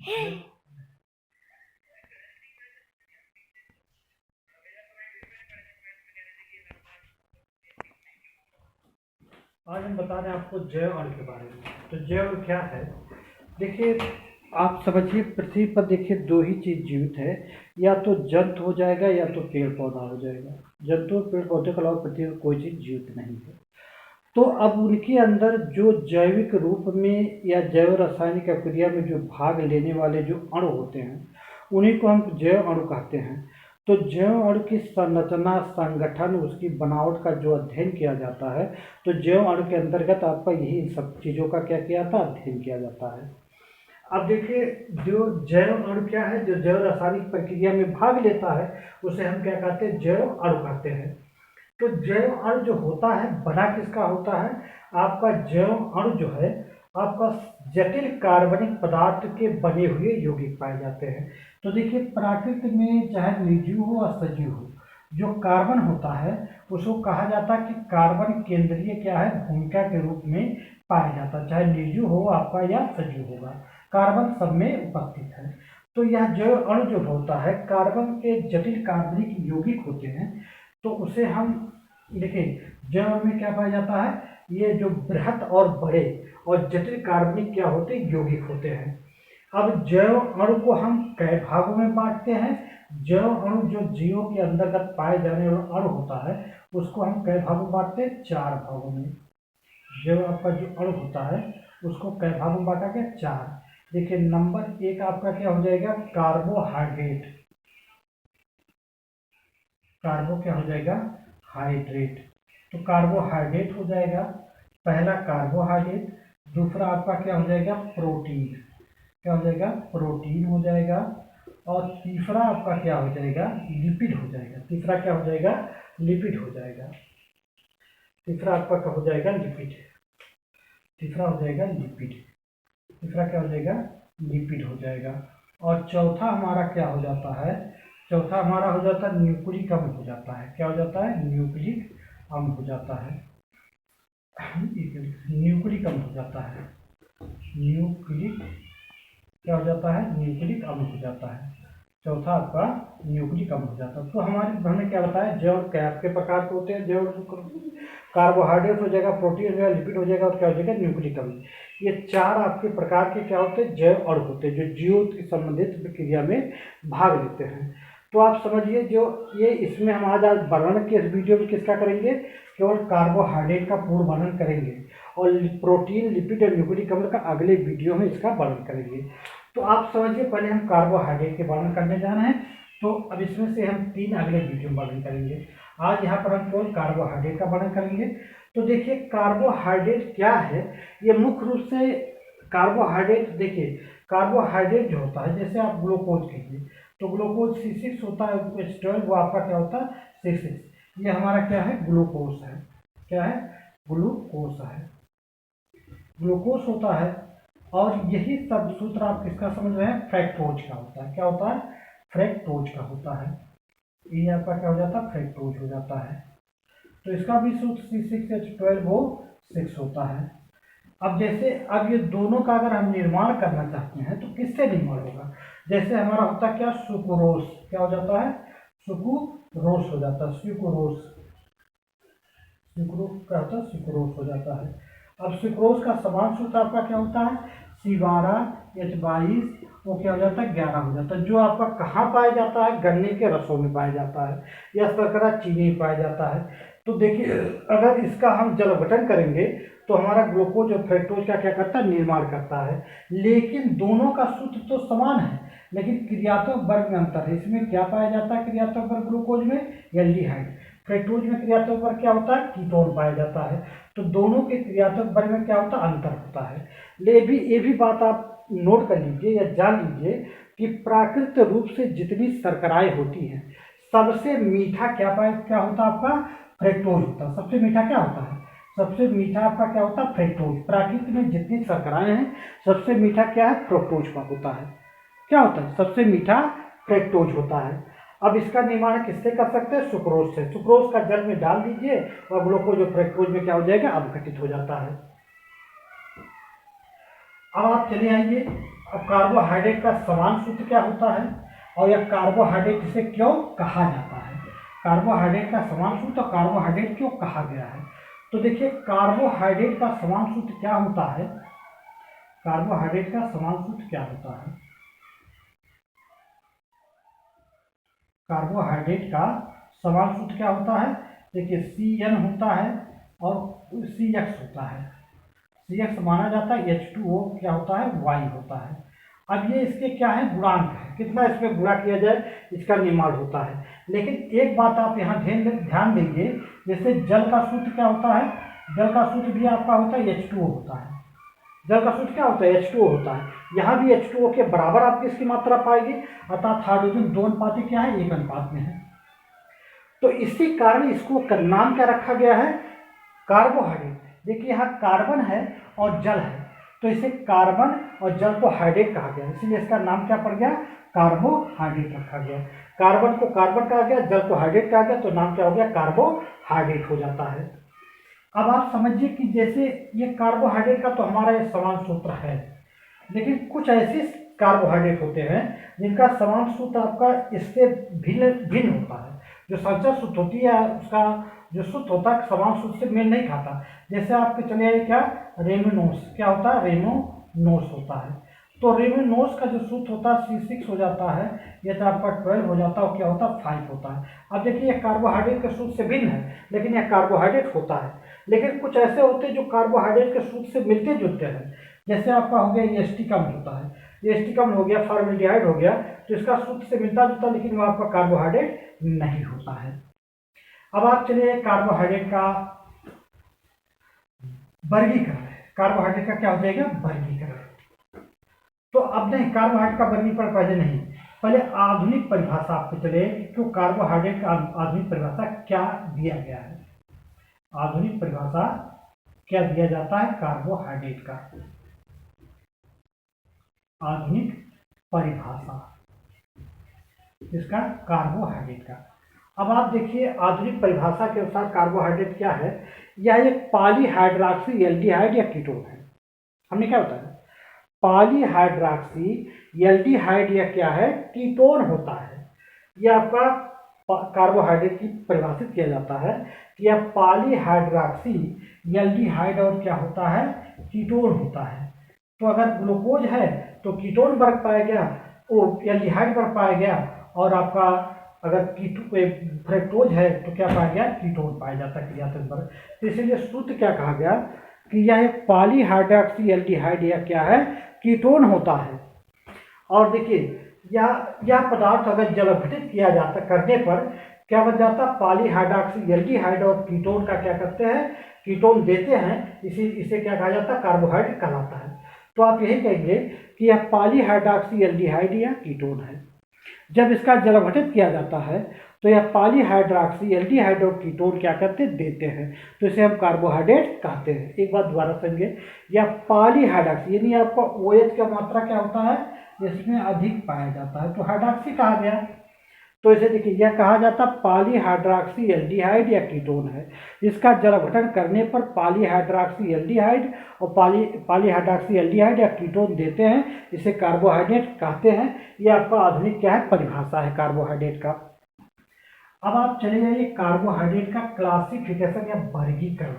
आज हम बता रहे हैं आपको जैव अणु के बारे में। तो जैव अणु क्या है? देखिए, आप समझिए पृथ्वी पर देखिए दो ही चीज जीवित है, या तो जंतु हो जाएगा या तो पेड़ पौधा हो जाएगा। जंतु और पेड़ पौधे के अलावा पृथ्वी पर कोई चीज जीवित नहीं है। तो अब उनके अंदर जो जैविक रूप में या जैव रासायनिक प्रक्रिया में जो भाग लेने वाले जो अणु होते हैं, उन्हीं को हम जैव अणु कहते हैं। तो जैव अणु की संरचना, संगठन, उसकी बनावट का जो अध्ययन किया जाता है, तो जैव अणु के अंतर्गत आपका यही सब चीज़ों का क्या किया जाता है, अध्ययन किया जाता है। अब देखिए, जो जैव अणु क्या है, जो जैव रासायनिक प्रक्रिया में भाग लेता है, उसे हम क्या कहते हैं, जैव अणु कहते हैं। तो जैव अणु जो होता है, बना किसका होता है? आपका जैव अणु जो है आपका जटिल कार्बनिक पदार्थ के बने हुए यौगिक पाए जाते हैं। तो देखिए, प्रकृति में चाहे निर्जीव हो या सजीव हो, जो कार्बन होता है उसको कहा जाता है कि कार्बन केंद्रीय क्या है, भूमिका के रूप में पाया जाता है। चाहे निर्जीव हो आपका या सजीव होगा, कार्बन सब में उपस्थित है। तो यह जैव अणु जो होता है, कार्बन के जटिल कार्बनिक यौगिक होते हैं। तो उसे हम देखिए, जैव अणु में क्या पाया जाता है, ये जो बृहत और बड़े और जटिल कार्बनिक क्या होते हैं, यौगिक होते हैं। अब जैव अणु को हम कई भागों में बांटते हैं। जैव अणु जो जीवों के अंतर्गत पाए जाने वाला अणु होता है, उसको हम कई भागों में बांटते हैं, 4 भागों में। जैव आपका जो अणु होता है उसको कई भागों में बांटा गया, 4। देखिए, नंबर 1 आपका क्या हो जाएगा, कार्बोहाइड्रेट। कार्बो क्या हो जाएगा, हाइड्रेट। तो कार्बोहाइड्रेट हो जाएगा पहला, कार्बोहाइड्रेट। दूसरा आपका क्या हो जाएगा, प्रोटीन। क्या हो जाएगा, प्रोटीन हो जाएगा। और तीसरा आपका क्या हो जाएगा, लिपिड हो जाएगा। तीसरा क्या हो जाएगा, लिपिड हो जाएगा। तीसरा आपका क्या हो जाएगा, लिपिड। तीसरा हो जाएगा लिपिड। तीसरा क्या हो जाएगा, लिपिड हो जाएगा। और चौथा हमारा क्या हो जाता है, चौथा हमारा हो जाता है न्यूक्लिक अम्ल हो जाता है। क्या हो जाता है, न्यूक्लिक अम्ल हो जाता है। न्यूक्लिक अम्ल हो जाता है। न्यूक्लिक क्या हो जाता है, न्यूक्लिक अम्ल हो जाता है। चौथा आपका न्यूक्लिक अम्ल हो जाता है। तो हमने क्या बताया, जैव के प्रकार के होते हैं। जैव कार्बोहाइड्रेट हो जाएगा, प्रोटीन हो जाएगा, लिपिड हो जाएगा, और क्या हो जाएगा, न्यूक्लिक अम्ल। ये 4 आपके प्रकार के क्या होते हैं, जैव अणु होते हैं, जो जीवों की संबंधित प्रक्रिया में भाग लेते हैं। तो आप समझिए, जो ये इसमें हम आज वर्णन के इस वीडियो में किसका करेंगे, केवल कार्बोहाइड्रेट का पूर्ण वर्णन करेंगे, और प्रोटीन, लिपिड और न्यूक्लिक अम्ल का अगले वीडियो में इसका वर्णन करेंगे। तो आप समझिए, पहले हम कार्बोहाइड्रेट के वर्णन करने जा रहे हैं। तो अब इसमें से हम 3 अगले वीडियो में वर्णन करेंगे। आज यहाँ पर हम केवल कार्बोहाइड्रेट का वर्णन करेंगे। तो देखिए, कार्बोहाइड्रेट क्या है, ये मुख्य रूप से कार्बोहाइड्रेट, देखिए कार्बोहाइड्रेट जो होता है, जैसे आप ग्लूकोज कहिए, तो ग्लूकोज C6 होता है, H12 वो आपका क्या होता है, C6। ये हमारा क्या है, ग्लूकोज है। क्या है, ग्लूकोज है, ग्लूकोज होता है। और यही सब सूत्र आप किसका समझ रहे हैं, फ्रैक्टोज का होता है। क्या होता है, फ्रैक्टोज का होता है। ये आपका क्या हो जाता है, फ्रैक्टोज हो जाता है। तो इसका भी सूत्र C6H12 वो 6 होता है। अब जैसे, अब ये दोनों का अगर हम निर्माण करना चाहते हैं तो किससे निर्माण होगा, जैसे हमारा होता है क्या, सुक्रोज। क्या हो जाता है, सुक्रोज हो जाता है, सुक्रोज। सुक्रोज क्या होता है, सुक्रोज हो जाता है। अब सुक्रोज का समान सूत्र आपका क्या होता है, C12H22, वो क्या हो जाता है, 11 हो जाता है। जो आपका कहाँ पाया जाता है, गन्ने के रसों में पाया जाता है, या शर्करा चीनी में पाया जाता है। तो देखिए, अगर इसका हम जल गठन करेंगे तो हमारा ग्लूकोज और फ्रैक्टोज का क्या करता है, निर्माण करता है। लेकिन दोनों का सूत्र तो समान है, लेकिन क्रियात्मक वर्ग में अंतर है। इसमें क्या पाया जाता है, क्रियात्मक वर्ग ग्लूकोज में एल्डिहाइड, फ्रैक्टोज में क्रियात्मक वर्ग क्या होता है, कीटोन पाया जाता है। तो दोनों के क्रियात्मक वर्ग में क्या होता है, अंतर होता है। ये भी बात आप नोट कर लीजिए या जान लीजिए कि प्राकृतिक रूप से जितनी शर्कराएं होती हैं, सबसे मीठा क्या होता है आपका, फ्रैक्टोज होता है। सबसे मीठा क्या होता है, सबसे मीठा आपका क्या होता है, फ्रैक्टोज। प्राकृतिक में जितनी शर्कराएं हैं, सबसे मीठा क्या है, फ्रक्टोज का होता है। क्या होता है, सबसे मीठा फ्रैक्टोज होता है। अब इसका निर्माण किससे कर सकते हैं, सुक्रोज से। सुक्रोज का जल में डाल दीजिए और ग्लूकोज और फ्रैक्टोज में क्या हो जाएगा, अपघटित हो जाता है। अब आप चले आइए अब कार्बोहाइड्रेट का समान सूत्र क्या होता है और यह कार्बोहाइड्रेट इसे क्यों कहा जाता है, कार्बोहाइड्रेट का समान सूत्र और कार्बोहाइड्रेट क्यों कहा गया है। तो देखिए कार्बोहाइड्रेट का समान सूत्र क्या होता है, कार्बोहाइड्रेट का समान सूत्र क्या होता है, कार्बोहाइड्रेट का समान सूत्र क्या होता है, देखिए CN होता है और CX होता है, CX माना जाता है, H2O क्या होता है, Y होता है। अब ये इसके क्या है, गुणांक है, कितना इसमें गुणा किया जाए इसका निर्माण होता है। लेकिन एक बात आप यहाँ ध्यान देंगे, जैसे जल का सूत्र क्या होता है, जल का सूत्र भी आपका होता है H2O होता है, जल का सूत्र क्या होता है, H2O होता है। यहाँ भी H2O के बराबर आपकी इसकी मात्रा पाएगी, अर्थात हाइड्रोजन 2 अनुपात क्या है, 1 अनुपात में है। तो इसी कारण इसको नाम क्या रखा गया है, कार्बोहाइड्रेट। देखिए यहाँ कार्बन है और जल है, तो इसे कार्बन और जल को हाइड्रेट कहा गया, इसलिए इसका नाम क्या पड़ गया, कार्बोहाइड्रेट रखा गया। कार्बन को कार्बन कहा गया, जल को हाइड्रेट कहा गया, तो नाम क्या हो गया, कार्बोहाइड्रेट हो जाता है। अब आप समझिए कि जैसे ये कार्बोहाइड्रेट का तो हमारा ये समान सूत्र है, लेकिन कुछ ऐसे कार्बोहाइड्रेट होते हैं जिनका समान सूत्र आपका इससे भिन्न भिन्न होता है। जो संचय सूत्र होती है उसका जो सूत्र होता है समान सूत्र से मेल नहीं खाता। जैसे आपके चले आए क्या, रेमिनोस क्या होता है, रेमोनोस होता है। तो रेमिनोस का जो सूत्र होता है C6 हो जाता है, ये तो आपका 12 हो जाता है, और क्या होता है 5 होता है। अब देखिए ये कार्बोहाइड्रेट के सूत्र से भिन्न है, लेकिन यह कार्बोहाइड्रेट होता है। लेकिन कुछ ऐसे होते हैं जो कार्बोहाइड्रेट के सूत्र से मिलते जुलते हैं, जैसे आपका हो गया एस्टिक अम्ल होता है, एस्टिक अम्ल हो गया, फॉर्मेल्डिहाइड हो गया, तो इसका सूत्र से मिलता जुलता, लेकिन वो आपका कार्बोहाइड्रेट नहीं होता है। अब आप चलिए कार्बोहाइड्रेट का वर्गीकरण, कार्बोहाइड्रेट का क्या हो जाएगा, वर्गीकरण। तो अब नहीं, कार्बोहाइड्रेट का वर्गीकरण पहले नहीं, पहले आधुनिक परिभाषा आपको चले, क्यों कार्बोहाइड्रेट का आधुनिक परिभाषा क्या दिया गया है, आधुनिक परिभाषा क्या दिया जाता है कार्बोहाइड्रेट का, आधुनिक परिभाषा इसका कार्बोहाइड्रेट का। अब आप देखिए आधुनिक परिभाषा के अनुसार कार्बोहाइड्रेट क्या है, यह एक पॉलीहाइड्रॉक्सी एल्डिहाइड या कीटोन है। हमने क्या बताया, पॉलीहाइड्रॉक्सी एल्डिहाइड या क्या है, कीटोन होता है। यह आपका कार्बोहाइड्रेट की परिभाषित किया जाता है कि यह पॉलीहाइड्रॉक्सी एल्डिहाइड और क्या होता है, कीटोन होता है। तो अगर ग्लूकोज है तो कीटोन वर्ग पाया गया, वो एल्डिहाइड वर्ग पाया गया, और आपका अगर फ्रक्टोज है तो क्या पाया गया, कीटोन पाया जाता है क्रियात्मक वर्ग। तो इसलिए सूत्र क्या कहा गया कि यह एक पॉलीहाइड्रॉक्सी एल्डिहाइड या क्या है, कीटोन होता है। और देखिए यह पदार्थ अगर जलघटित किया जाता करने पर क्या बन जाता, पॉलीहाइड्रॉक्सी एल्डिहाइड और कीटोन का क्या करते हैं, कीटोन देते हैं, इसे क्या कहा जाता है, कार्बोहाइड्रेट कहलाता है। तो आप यही कहेंगे कि यह पॉलीहाइड्रॉक्सी एल्डिहाइड या कीटोन है। जब इसका जलघटित किया जाता है तो यह पॉलीहाइड्रॉक्सी एल्डिहाइड और कीटोन क्या करते देते हैं, तो इसे हम कार्बोहाइड्रेट कहते हैं। एक बात दोबारा समझिए, यह पॉलीहाइड्रॉक्सी यानी आपका OH का मात्रा क्या होता है, इसमें अधिक पाया जाता है, तो हाइड्रॉक्सी कहा गया। तो इसे देखिए यह कहा जाता पॉलीहाइड्रॉक्सी एल्डिहाइड या कीटोन है। इसका जलघटन करने पर पॉलीहाइड्रॉक्सी एल्डिहाइड और पॉलीहाइड्रॉक्सी एल्डिहाइड या कीटोन देते हैं, इसे कार्बोहाइड्रेट कहते हैं। यह आपका आधुनिक क्या है, परिभाषा है कार्बोहाइड्रेट का। अब आप चले जाइए कार्बोहाइड्रेट का क्लासिफिकेशन या वर्गीकरण।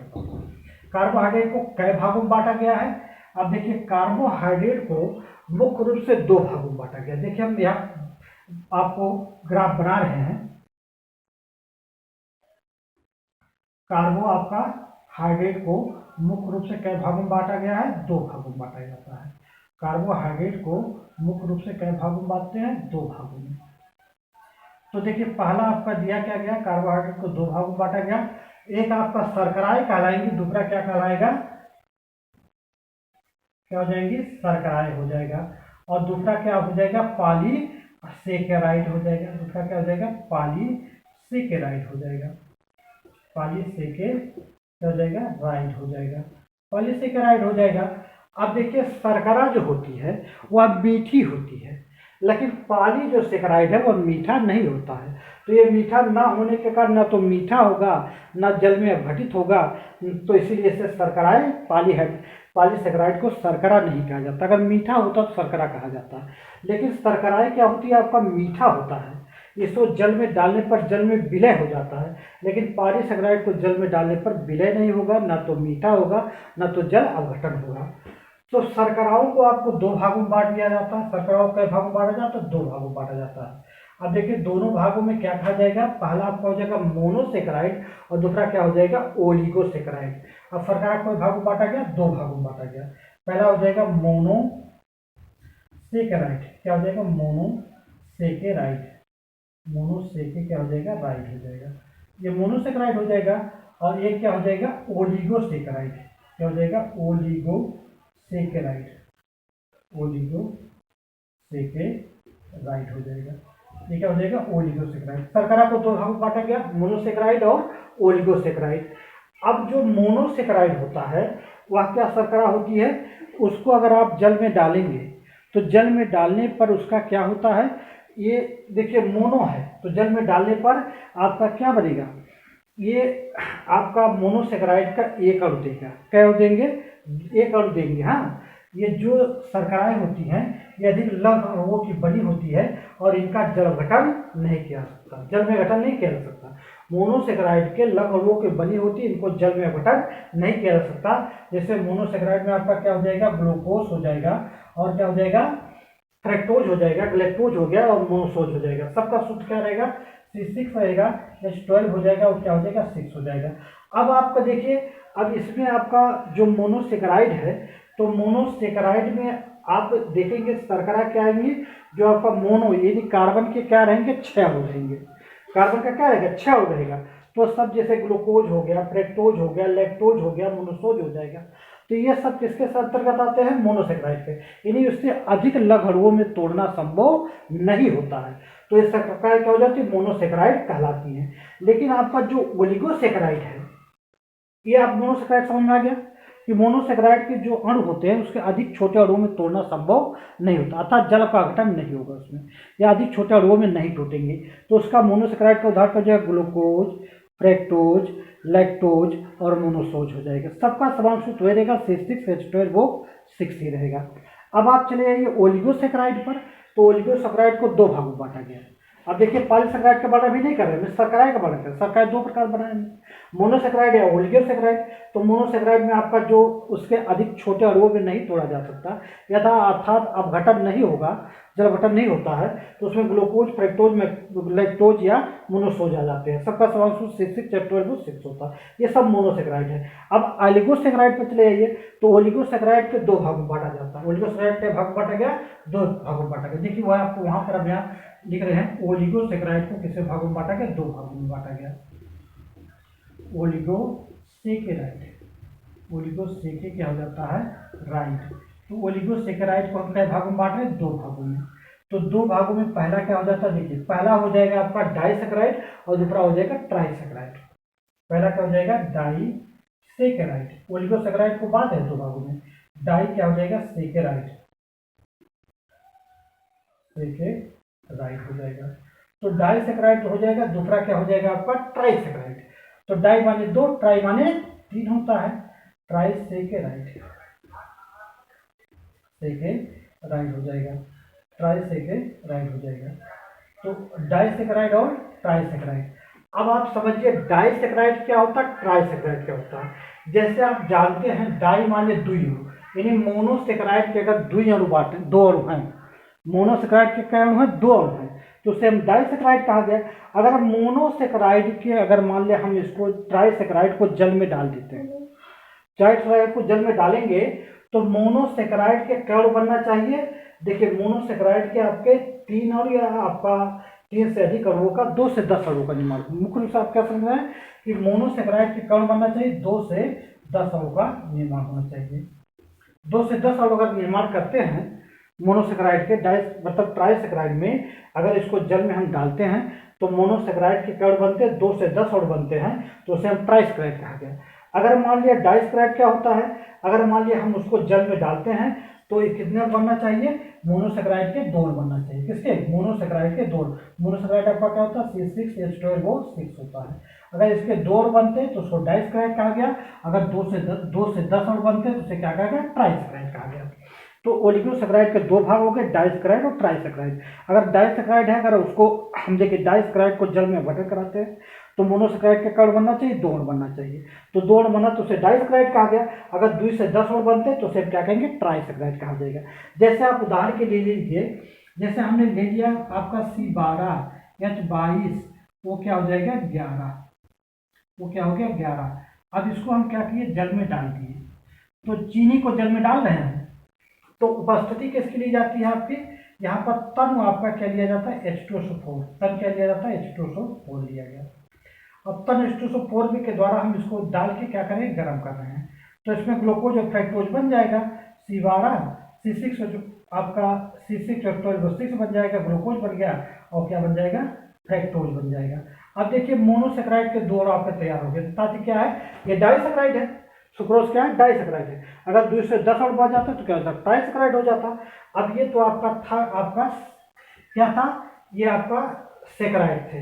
कार्बोहाइड्रेट को कई भागों में बांटा गया है। अब देखिए कार्बोहाइड्रेट को मुख्य रूप से 2 भागों में बांटा गया। देखिए हम यहाँ आपको ग्राफ बना रहे हैं। आपका हाइड्रेट को मुख्य रूप से कई भागों में बांटा गया है, 2 भागों में बांटा जाता है। कार्बोहाइड्रेट को मुख्य रूप से कई भागों में बांटते हैं, 2 भागों में। तो देखिए पहला आपका दिया क्या गया, कार्बोहाइड्रेट को 2 भागों में बांटा गया। एक आपका शर्कराएं कहलाएंगी, दूसरा क्या कहलाएगा, क्या हो जाएंगी, शर्कराएं हो जाएगा। और दूसरा क्या हो जाएगा, पॉलीसेकेराइड हो जाएगा। दूसरा क्या हो जाएगा, पॉलीसेकेराइड हो जाएगा, पॉलीसेकेराइड हो जाएगा, पॉलीसेकेराइड हो जाएगा। अब देखिए शर्करा जो होती है वह मीठी होती है, लेकिन पॉली जो सेकेराइड है वह मीठा नहीं होता है। तो ये मीठा ना होने के कारण ना तो मीठा होगा ना जल में अपघटित होगा, तो इसीलिए इसे शर्कराएं पॉलीसेकेराइड को शर्करा नहीं कहा जाता। अगर मीठा होता तो शर्करा कहा जाता, लेकिन शर्कराएँ क्या होती है, आपका मीठा होता है, इसको जल में डालने पर जल में विलय हो जाता है। लेकिन पॉलीसेकेराइड को जल में डालने पर विलय नहीं होगा, ना तो मीठा होगा, ना तो जल अवघटन होगा। तो शर्कराओं को आपको दो भागों में बांट दिया जाता है। शर्कराओं को कई भागों में बांटा जाता है, दो भागों में बांटा जाता है। अब देखिए दोनों भागों में क्या कहा जाएगा, पहला आपका हो जाएगा मोनोसेकेराइड और दूसरा क्या हो जाएगा, ओलिगोसेकेराइड। अब शर्करा को भागों में बांटा गया, दो भागों में बांटा गया। पहला हो जाएगा मोनोसेकेराइड, क्या हो जाएगा, मोनोसेकेराइड, मोनोसेके क्या हो जाएगा, राइड हो जाएगा, ये मोनोसेकेराइड हो जाएगा। और एक क्या हो जाएगा, ओलिगोसेकेराइड, क्या हो जाएगा, ओलिगोसेकेराइड, ओलिगोसेकेराइड हो जाएगा। ये क्या हो जाएगा, ओलिगोसेकेराइड। शर्करा को दो भागों में बांटा गया, मोनोसेकेराइड और ओलिगोसेकेराइड। अब जो मोनोसेकेराइड होता है वह क्या शर्करा होती है, उसको अगर आप जल में डालेंगे तो जल में डालने पर उसका क्या होता है, ये देखिए मोनो है तो जल में डालने पर आपका क्या बनेगा, ये आपका मोनोसेकेराइड का एक अणु देगा। क्या अणु देंगे, एक अणु देंगे। हाँ, ये जो शर्कराएँ होती हैं ये अधिक लघु अणुओं की बनी होती है और इनका जल गठन नहीं किया जा सकता, जल में गठन नहीं किया जा सकता। मोनोसेकेराइड के लघु अणुओं की बनी होती है, इनको जल में गठन नहीं किया जा सकता। जैसे मोनोसेकेराइड में आपका क्या हो जाएगा, ग्लूकोज हो जाएगा और क्या हो जाएगा, फ्रक्टोज हो जाएगा, ग्लैक्टोज हो गया और मोनोसोज हो जाएगा। सबका सूत्र क्या रहेगा, C6 रहेगा, H12 हो जाएगा और क्या हो जाएगा, 6 हो जाएगा। अब आपका देखिए, अब इसमें आपका जो मोनोसेकेराइड है तो मोनोसेकेराइड में आप देखेंगे शर्करा क्या आएंगी, जो आपका मोनो यानी कार्बन के क्या रहेंगे, 6 अणु रहेंगे। कार्बन का क्या रहेगा, 6 अणु रहेगा। तो सब जैसे ग्लूकोज हो गया, फ्रक्टोज हो गया, लैक्टोज हो गया, मोनोसोज हो जाएगा। तो ये सब किसके अंतर्गत आते हैं, मोनोसेकेराइड के। यानी उससे अधिक लघु अणुओं में तोड़ना संभव नहीं होता है, तो ये शर्कराएँ क्या हो जाती है, मोनोसेकेराइड कहलाती हैं। लेकिन आपका जो ओलिगोसेकेराइड है, ये आप मोनोसेकेराइड समझ में आ गया कि मोनोसेकेराइड के जो अणु होते हैं उसके अधिक छोटे अणुओं में तोड़ना संभव नहीं होता, अर्थात जल का गठन नहीं होगा उसमें, या अधिक छोटे अणुओं में नहीं टूटेंगे। तो उसका मोनोसेकेराइड का उदाहरण हो जाएगा ग्लूकोज, फ्रक्टोज, लैक्टोज और मोनोसोज हो जाएगा। सबका समान सूत्र वही रहेगा, C6 H12 वो 6 ही रहेगा। अब आप चले जाइए ओलिगोसेकेराइड पर, तो ओलिगोसेकेराइड को दो भागों में बांटा गया है। अब देखिए पॉलीसेकेराइड का वर्णन भी नहीं कर रहे हैं, शर्कराएँ का वर्णन कर रहे हैं। शर्कराएँ दो प्रकार बनाए हैं, मोनोसेकेराइड या ओलिगोसेकेराइड। तो मोनोसेकेराइड में आपका जो उसके अधिक छोटे अणुओं में नहीं तोड़ा जा सकता, यथा अर्थात अपघटन नहीं होगा, जल गठन नहीं होता है, तो उसमें ग्लूकोज, फ्रक्टोज में लैक्टोज या मोनोसोज आ जाते हैं। सबका समान सूत्र C6 H12 6 होता है। ये सब मोनोसेकेराइड है। अब ओलिगोसेकेराइड पर चले जाइए, तो ओलिगोसेकेराइड के दो भागों में बांटा जाता है। ओलिगोसेकेराइड के भाग बांटा गया, दो भागों में बांटा गया। देखिए वह आपको वहाँ पर अब यहाँ लिख रहे हैं, ओलिगोसेकेराइड को किसके भागों में बांटा गया, दो भागों में बांटा गया। ओलिगोसेकेराइड, ओलिगोसेके क्या हो जाता है, राइट। तो ओलिगोसेकेराइड को हम कई भागों में बांट रहे हैं, दो भागों में। तो दो भागों में पहला क्या हो जाता है, देखिए पहला हो जाएगा आपका डाइसेकेराइड और दूसरा हो जाएगा ट्राइसेकेराइड। पहला क्या हो जाएगा, डाइसेकेराइड। ओलिगोसेकेराइड को बांट है दो भागों में, डाई क्या हो जाएगा, सेकेराइड, सेकेराइड हो जाएगा। तो डाइसेकेराइड हो जाएगा, दूसरा क्या हो जाएगा आपका, ट्राइसेकेराइड। तो डाई माने दो, ट्राई माने तीन होता है, ट्राइसेकेराइड, सेकेराइड हो जाएगा, ट्राइसेकेराइड हो जाएगा। तो डाइसेकेराइड और ट्राइसेकेराइड। अब आप समझिए डाइसेकेराइड क्या होता है, ट्राइसेकेराइड क्या होता है। जैसे आप जानते हैं डाई माने दुई अणु, यानी मोनोसेकेराइड के अगर दुई अणु बांटे, दो अणु हैं, मोनोसेकेराइड के क्या अणु हैं, दो अणु हैं, तो उसे हम डाइसेकेराइड कहा गया। अगर हम मोनोसेकेराइड के अगर मान लिया हम इसको ट्राइसेकेराइड को जल में डाल देते हैं, ट्राइसेकेराइड को जल में डालेंगे तो मोनोसेकेराइड के क्या अणु बनना चाहिए, देखिए मोनोसेकेराइड के आपके तीन अणु या आपका तीन से अधिक अणुओं का 2 से 10 अणुओं का निर्माण। मुख्य रूप से आप क्या समझ रहे हैं कि मोनोसेकेराइड के क्या बनना चाहिए, 2 से 10 अणुओं का निर्माण होना चाहिए। 2 से 10 अणु अगर निर्माण करते हैं मोनोसेकेराइड के, मतलब ट्राइसेकेराइड में अगर इसको जल में हम डालते हैं तो मोनोसेकेराइड के क्या बनते हैं, 2 से 10 अणु बनते हैं, तो उसे हम ट्राइसेकेराइड कहा गया। अगर मान लिया डाइसेकेराइड क्या होता है, अगर मान लिया हम उसको जल में डालते हैं तो ये कितने बनना चाहिए, मोनोसेक्राइड के 2 बनना चाहिए। किसके, मोनोसेक्राइड के 2। मोनोसेक्राइड आपका क्या होता है, C6H12O6 होता है। अगर इसके 2 बनते तो उसको डाइसेक्राइड कहा गया। अगर 2 से 10 और बनते तो उसे क्या कहा गया, ट्राइसेक्राइड कहा गया। तो ओलिगोसेक्राइड के 2 भाग हो गए, डाइसेक्राइड और ट्राइसेक्राइड। अगर डाइसेक्राइड है, अगर उसको हम देखिए डाइसेक्राइड को जल में बटर कराते हैं तो मोनोसेक्राइड का कण बनना चाहिए, 2 बनना चाहिए। तो 2 बना तो उसे डाइसेक्राइड कहा गया। अगर 2 से 10 और बनते तो उसे क्या कहेंगे, ट्राइसेक्राइड कहा जाएगा। जैसे आप उदाहरण के लिए लीजिए, जैसे हमने ले लिया आपका C12H22, वो क्या हो जाएगा 11, वो क्या हो गया 11। अब इसको हम क्या किए, जल में डाल दिए। तो चीनी को जल में डाल रहे हैं तो उपस्थिति किसकी ली जाती है आपकी, यहाँ पर तन आपका क्या लिया जाता है, H2SO4। तन क्या लिया जाता है, H2SO4 लिया गया। अब तन H2SO4 के द्वारा हम इसको डाल के क्या करें, गर्म कर रहे हैं। तो इसमें ग्लूकोज और फ्रक्टोज बन जाएगा। C12 C6 आपका C6H12O6 बन जाएगा, ग्लूकोज बन गया, और क्या बन जाएगा, फ्रक्टोज बन जाएगा। अब देखिए मोनोसेक्राइड के 2 आपके तैयार हो गए। ताकि क्या है, ये डाइसेक्राइड है, सुक्रोज क्या है, डाइसेक्राइड है। अगर 2 से 10 और बढ़ जाता तो क्या होता, ट्राइसेक्राइड हो जाता। अब ये तो आपका था, आपका क्या था, ये आपका सेक्राइड थे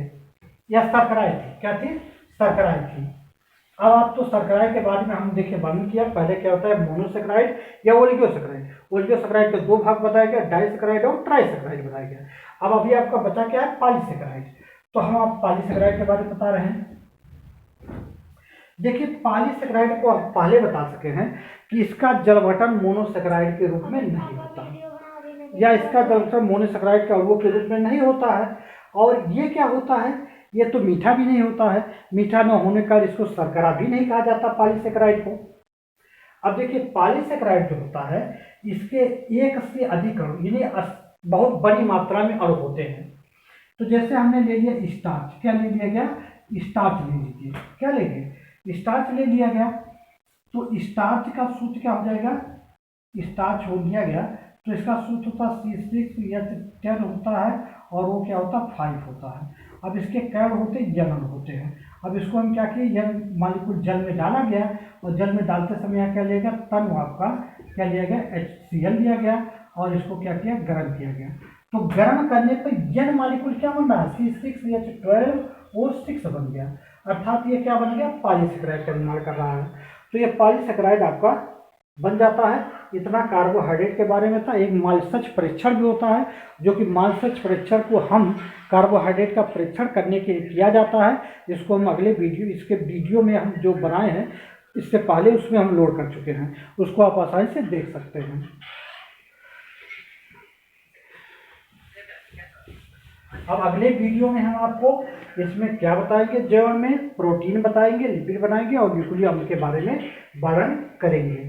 या सरकराइड थी, क्या थी, सरकराइड थी। अब आप तो सरकराइड के बारे में हम देखिए वर्णन किया। पहले क्या होता है, मोनोसेक्राइड या ओलिगोसेक्राइड। ओलिगोसेक्राइड के 2 भाग बताया गया, डाइसेक्राइड और ट्राइसेक्राइड बताया गया। अब अभी आपका बचा क्या है, पॉलीसेक्राइड। तो हम आप पॉलीसेक्राइड के बारे में बता रहे हैं। देखिए पॉलीसेक्राइड को आप पहले बता सके हैं कि इसका जलवटन मोनोसेक्राइड के रूप में नहीं होता, या इसका जलवटन मोनोसेक्राइड के अणुओं के रूप में नहीं होता है। और ये क्या होता है, ये तो मीठा भी नहीं होता है। मीठा न होने का इसको शर्करा भी नहीं कहा जाता पॉलीसेक्राइड को। अब देखिए पॉलीसेक्राइड जो होता है, इसके एक से अधिक अणु, यानी बहुत बड़ी मात्रा में अणु होते हैं। तो जैसे हमने ले लिया स्टार्च, क्या ले लिया गया, स्टार्च ले लीजिए, क्या लेंगे, स्टार्च ले लिया गया। तो स्टार्च का सूत्र क्या हो जाएगा, स्टार्च हो लिया गया तो इसका सूत्र होता है C6H10 होता है, और वो क्या होता है 5 होता है। अब इसके कण होते हैं, यंग होते हैं। अब इसको हम क्या किए, यंग मॉलिक्यूल जल में डाला गया, और जल में डालते समय यहाँ क्या लिया गया, तन आपका क्या लिया गया, HCl लिया गया, और इसको क्या किया, गर्म किया गया। तो गर्म करने पर यंग मॉलिक्यूल क्या बन रहा है, C6H12O6 बन गया। अर्थात ये क्या बन गया, पॉलीसेक्राइड का निर्माण कर रहा है। तो ये पॉलीसेक्राइड आपका बन जाता है। इतना कार्बोहाइड्रेट के बारे में था। एक मालसच परीक्षण भी होता है, जो कि मालसच परीक्षण को हम कार्बोहाइड्रेट का परीक्षण करने के लिए किया जाता है। इसको हम अगले वीडियो, इसके वीडियो में हम जो बनाए हैं इससे पहले उसमें हम लोड कर चुके हैं, उसको आप आसानी से देख सकते हैं। अब अगले वीडियो में हम आपको इसमें क्या बताएंगे, जैव में प्रोटीन बताएंगे, लिपिड बनाएंगे और न्यूक्लिक अम्ल के बारे में वर्णन करेंगे।